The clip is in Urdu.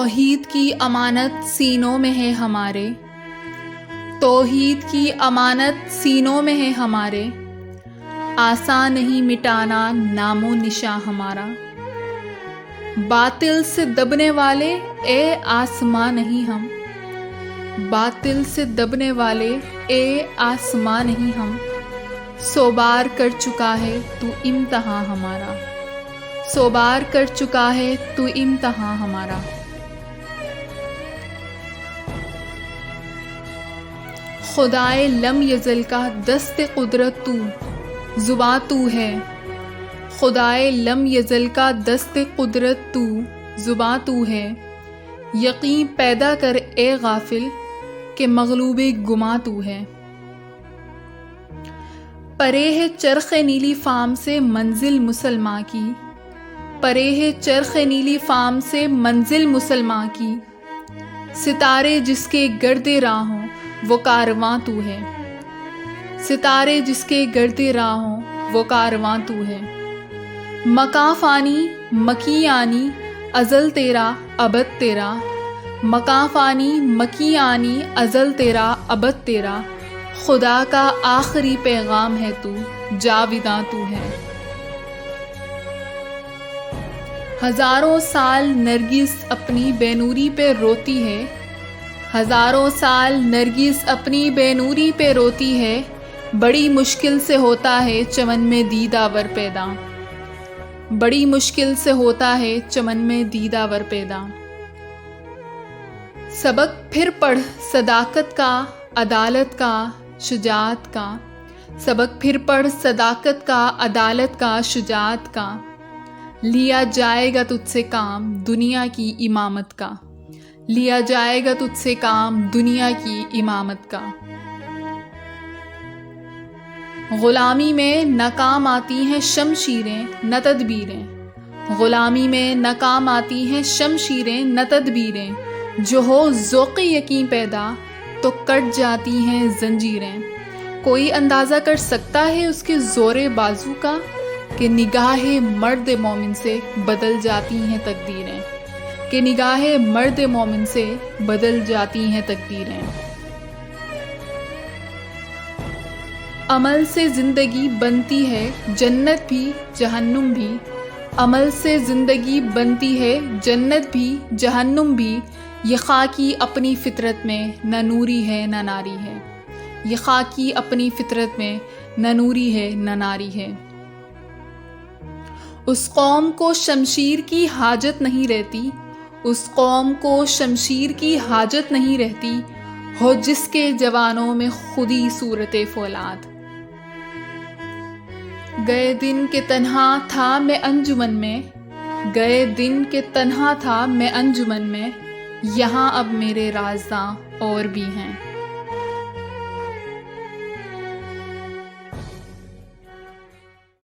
توحید کی امانت سینوں میں ہے ہمارے، توحید کی امانت سینوں میں ہے ہمارے، آسان نہیں مٹانا نام و نشاں ہمارا۔ باطل سے دبنے والے اے آسماں نہیں ہم، باطل سے دبنے والے اے آسماں نہیں ہم، سو بار کر چکا ہے تو امتحان ہمارا، سو بار کر چکا ہے تو امتحان ہمارا۔ خدائے لم یزل کا دست قدرت تو، زباں تو ہے، خدائے لم یزل کا دست قدرت تو، زباں تو ہے، یقین پیدا کر اے غافل کہ مغلوب گماں تو ہے۔ پرے ہے چرخ نیلی فام سے منزل مسلماں کی، پرے ہے چرخ نیلی فام سے منزل مسلماں کی، ستارے جس کے گرد راہ ہوں وہ کارواں تو ہے، ستارے جس کے گرد راہ ہوں وہ کارواں تو ہے۔ مکاں فانی مکی آنی ازل تیرا ابد تیرا، مکاں فانی مکی آنی ازل تیرا ابد تیرا، خدا کا آخری پیغام ہے تو، جاویداں تو ہے۔ ہزاروں سال نرگس اپنی بے نوری پہ روتی ہے، ہزاروں سال نرگس اپنی بے نوری پہ روتی ہے، بڑی مشکل سے ہوتا ہے چمن میں دیدہ ور پیدا، بڑی مشکل سے ہوتا ہے چمن میں دیدہ ور پیدا۔ سبق پھر پڑھ صداقت کا، عدالت کا، شجاعت کا، سبق پھر پڑھ صداقت کا، عدالت کا، شجاعت کا، لیا جائے گا تجھ سے کام دنیا کی امامت کا، لیا جائے گا تجھ سے کام دنیا کی امامت کا۔ غلامی میں ناکام آتی ہیں شمشیریں نہ تدبیریں، غلامی میں ناکام آتی ہیں شمشیریں نہ تدبیریں، جو ہو ذوق یقین پیدا تو کٹ جاتی ہیں زنجیریں۔ کوئی اندازہ کر سکتا ہے اس کے زور بازو کا، کہ نگاہ مرد مومن سے بدل جاتی ہیں تقدیریں، کہ نگاہ مرد مومن سے بدل جاتی ہیں تقدیریں۔ عمل سے زندگی بنتی ہے جنت بھی جہنم بھی، عمل سے زندگی بنتی ہے جنت بھی جہنم بھی، یہ خاکی اپنی فطرت میں نہ نوری ہے نہ ناری ہے، یہ خاکی اپنی فطرت میں نہ نوری ہے نہ ناری ہے۔ اس قوم کو شمشیر کی حاجت نہیں رہتی، اس قوم کو شمشیر کی حاجت نہیں رہتی، ہو جس کے جوانوں میں خودی صورت فولاد۔ گئے دن کے تنہا تھا میں انجمن میں، گئے دن کے تنہا تھا میں انجمن میں، یہاں اب میرے رازداں اور بھی ہیں۔